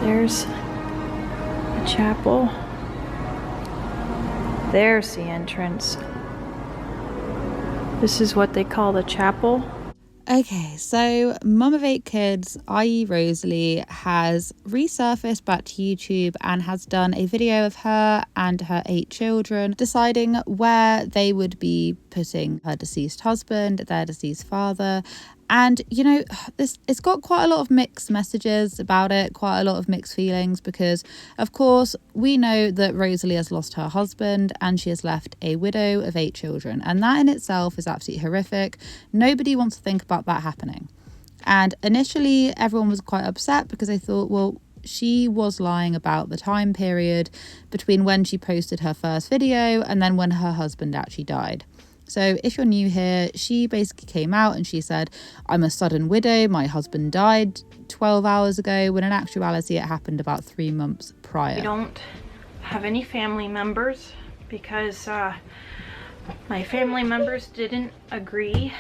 There's the chapel. There's the entrance. This is what they call the chapel. Okay, so Mum of 8 Kids, i.e. Rosalie, has resurfaced back to YouTube and has done a video of her and her 8 children deciding where they would be putting her deceased husband, their deceased father. And, you know, it's got quite a lot of mixed messages about it, quite a lot of mixed feelings, because, of course, we know that Rosalie has lost her husband and she has left a widow of 8 children. And that in itself is absolutely horrific. Nobody wants to think about that happening. And initially, everyone was quite upset because they thought, well, she was lying about the time period between when she posted her first video and then when her husband actually died. So if you're new here, she basically came out and she said, I'm a sudden widow, my husband died 12 hours ago, when in actuality it happened about 3 months prior. We don't have any family members because my family members didn't agree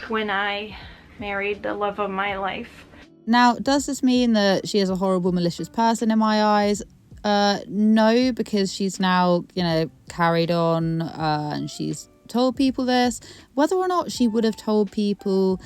when I married the love of my life. Now, does this mean that she is a horrible, malicious person in my eyes? No, because she's now, you know, carried on and she's told people this. Whether or not she would have told people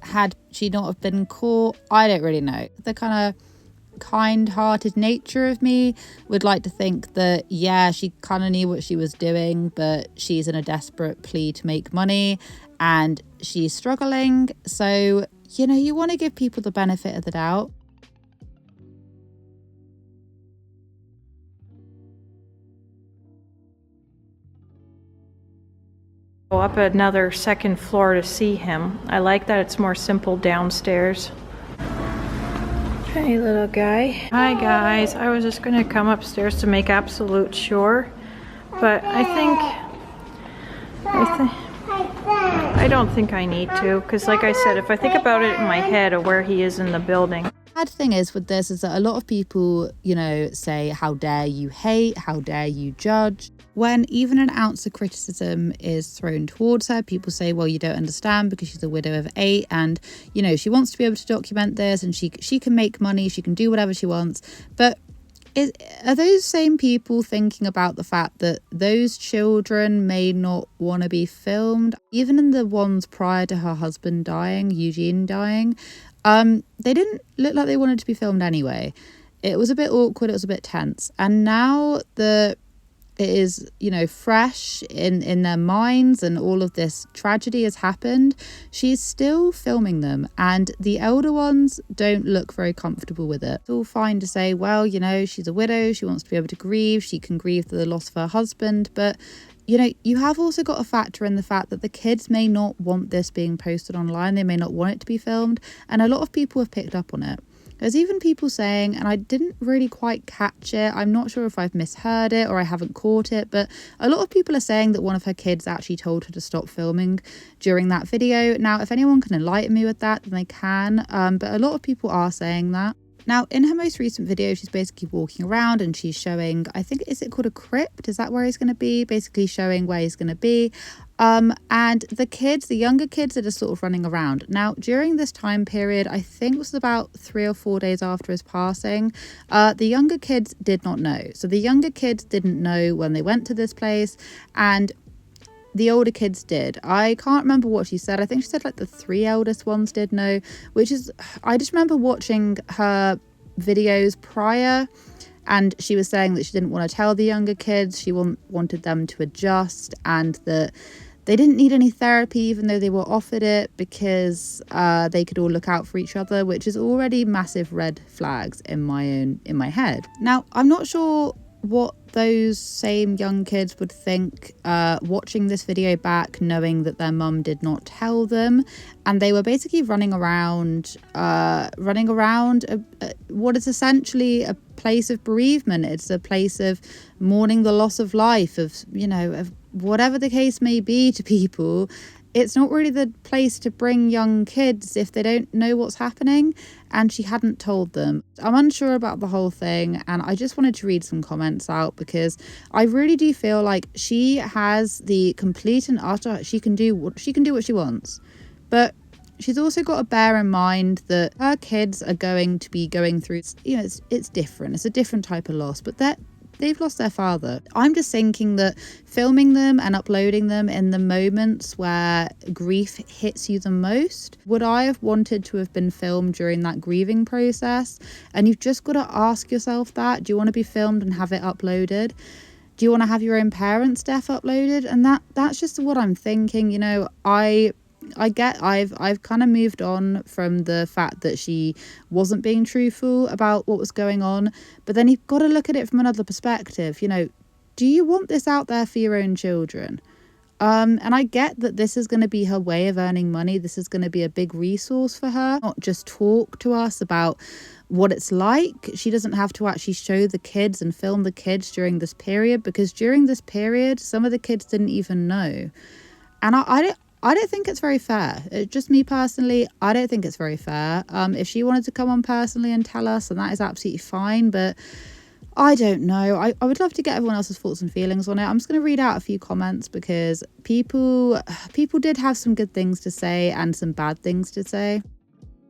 had she not have been caught, I don't really know. The kind of kind-hearted nature of me would like to think that, yeah, she kind of knew what she was doing, but she's in a desperate plea to make money and she's struggling. So, you know, you want to give people the benefit of the doubt. Go up another second floor to see him. I like that it's more simple downstairs. Hey, little guy. Hi, guys. I was just gonna come upstairs to make absolute sure, but I don't think I need to, because like I said, if I think about it in my head of where he is in the building. The thing is with this is that a lot of people, you know, say, how dare you hate, how dare you judge, when even an ounce of criticism is thrown towards her. People say, well, you don't understand because she's a widow of 8 and, you know, she wants to be able to document this and she can make money, she can do whatever she wants. But are those same people thinking about the fact that those children may not want to be filmed? Even in the ones prior to her husband dying, Eugene dying, they didn't look like they wanted to be filmed anyway. It was a bit awkward, it was a bit tense. And now that it is, you know, fresh in their minds and all of this tragedy has happened, she's still filming them, and the elder ones don't look very comfortable with it. It's all fine to say, well, you know, she's a widow, she wants to be able to grieve, she can grieve the loss of her husband, but you know, you have also got to factor in the fact that the kids may not want this being posted online. They may not want it to be filmed. And a lot of people have picked up on it. There's even people saying, and I didn't really quite catch it, I'm not sure if I've misheard it or I haven't caught it, but a lot of people are saying that one of her kids actually told her to stop filming during that video. Now, if anyone can enlighten me with that, then they can. But a lot of people are saying that. Now, in her most recent video, she's basically walking around and she's showing, I think, is it called a crypt? Is that where he's going to be? Basically showing where he's going to be. And the kids, the younger kids, are just sort of running around. Now, during this time period, I think it was about 3 or 4 days after his passing, the younger kids did not know. So the younger kids didn't know when they went to this place, and the older kids did. I can't remember what she said. I think she said like the 3 eldest ones did know, which is, I just remember watching her videos prior and she was saying that she didn't want to tell the younger kids. She wanted them to adjust and that they didn't need any therapy even though they were offered it, because they could all look out for each other, which is already massive red flags in my head. Now, I'm not sure what those same young kids would think watching this video back, knowing that their mum did not tell them, and they were basically running around what is essentially a place of bereavement. It's a place of mourning the loss of life, of, you know, of whatever the case may be to people. It's not really the place to bring young kids if they don't know what's happening, and she hadn't told them. I'm unsure about the whole thing, and I just wanted to read some comments out because I really do feel like she has the complete and utter, she can do what she wants. But She's also got to bear in mind that her kids are going to be going through, it's different. It's a different type of loss, but they've lost their father. I'm just thinking that filming them and uploading them in the moments where grief hits you the most, would I have wanted to have been filmed during that grieving process? And you've just got to ask yourself that. Do you want to be filmed and have it uploaded? Do you want to have your own parents' death uploaded? And that's just what I'm thinking. I've kind of moved on from the fact that she wasn't being truthful about what was going on, but then you've got to look at it from another perspective. Do you want this out there for your own children? And I get that this is going to be her way of earning money. This is going to be a big resource for her, not just talk to us about what it's like. She doesn't have to actually show the kids and film the kids during this period, because during this period, some of the kids didn't even know. And I don't think it's very fair. Just me personally, I don't think it's very fair. If she wanted to come on personally and tell us, then that is absolutely fine. But I don't know. I would love to get everyone else's thoughts and feelings on it. I'm just going to read out a few comments, because people did have some good things to say and some bad things to say.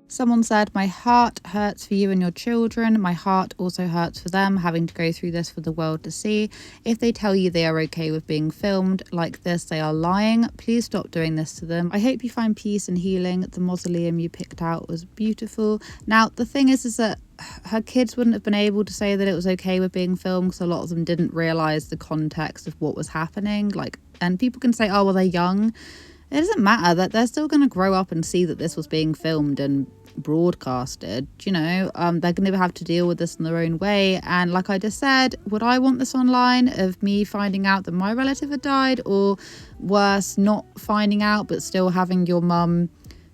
Someone said, "My heart hurts for you and your children. My heart also hurts for them having to go through this for the world to see. If they tell you they are okay with being filmed like this, they are lying. Please stop doing this to them. I hope you find peace and healing. The mausoleum you picked out was beautiful." Now, the thing is that her kids wouldn't have been able to say that it was okay with being filmed, because a lot of them didn't realise the context of what was happening. And people can say, oh, well, they're young. It doesn't matter, that they're still going to grow up and see that this was being filmed and broadcasted. They're going to have to deal with this in their own way. And like I just said, would I want this online, of me finding out that my relative had died, or worse, not finding out but still having your mum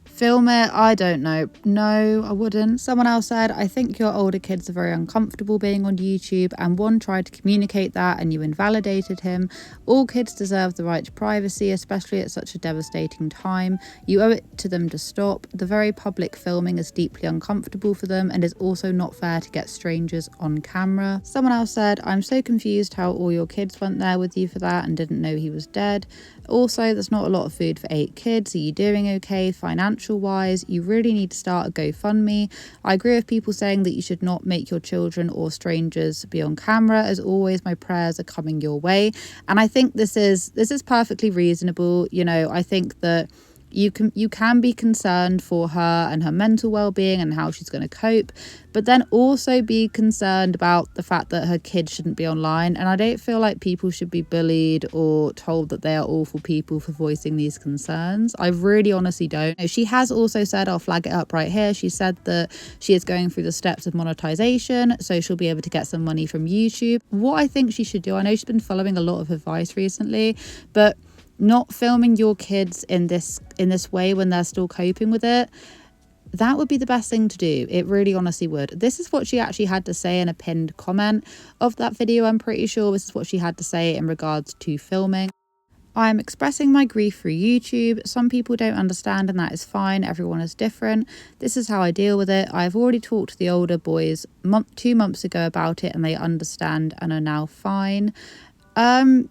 film it? I don't know. No, I wouldn't. Someone else said, "I think your older kids are very uncomfortable being on YouTube, and one tried to communicate that and you invalidated him. All kids deserve the right to privacy, especially at such a devastating time. You owe it to them to stop. The very public filming is deeply uncomfortable for them and is also not fair to get strangers on camera." Someone else said, "I'm so confused how all your kids went there with you for that and didn't know he was dead. Also, there's not a lot of food for 8 kids. Are you doing okay financial wise? You really need to start a GoFundMe. I agree with people saying that you should not make your children or strangers be on camera. As always, my prayers are coming your way." And I think this is perfectly reasonable. I think that you can be concerned for her and her mental well-being and how she's going to cope, but then also be concerned about the fact that her kids shouldn't be online. And I don't feel like people should be bullied or told that they are awful people for voicing these concerns. I really honestly don't. She has also said, I'll flag it up right here, she said that she is going through the steps of monetization, so she'll be able to get some money from YouTube. What I think she should do, I know she's been following a lot of advice recently, but not filming your kids in this way when they're still coping with it, that would be the best thing to do. It really honestly would. This is what she actually had to say in a pinned comment of that video. I'm pretty sure this is what she had to say in regards to filming. "I'm expressing my grief through YouTube. Some people don't understand, and that is fine. Everyone is different. This is how I deal with it. I've already talked to the older boys 2 months ago about it, and they understand and are now fine." I'm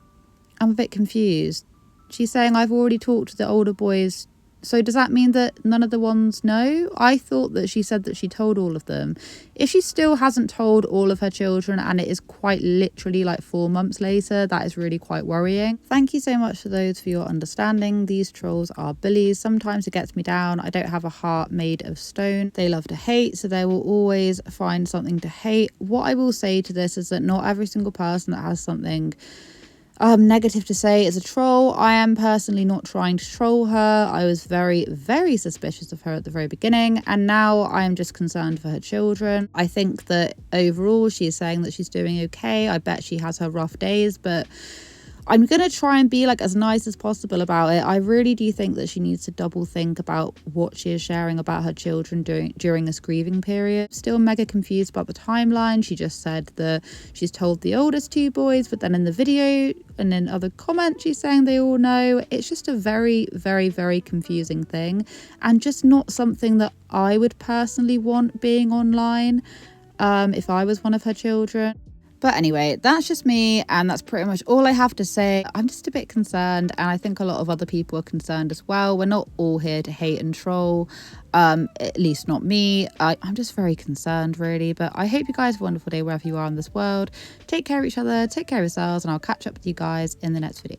a bit confused. She's saying, "I've already talked to the older boys." So does that mean that none of the ones know? I thought that she said that she told all of them. If she still hasn't told all of her children, and it is quite literally 4 months later, that is really quite worrying. Thank you so much for your understanding. These trolls are bullies. Sometimes it gets me down. I don't have a heart made of stone. They love to hate, so they will always find something to hate. What I will say to this is that not every single person that has something negative to say is a troll. I am personally not trying to troll her. I was very, very suspicious of her at the very beginning, and now I am just concerned for her children. I think that overall she is saying that she's doing okay. I bet she has her rough days, but I'm going to try and be as nice as possible about it. I really do think that she needs to double think about what she is sharing about her children during this grieving period. Still mega confused about the timeline. She just said that she's told the oldest 2 boys, but then in the video and in other comments she's saying they all know. It's just a very, very, very confusing thing, and just not something that I would personally want being online if I was one of her children. But anyway, that's just me, and that's pretty much all I have to say. I'm just a bit concerned, and I think a lot of other people are concerned as well. We're not all here to hate and troll, at least not me. I'm just very concerned, really. But I hope you guys have a wonderful day wherever you are in this world. Take care of each other, take care of yourselves, and I'll catch up with you guys in the next video.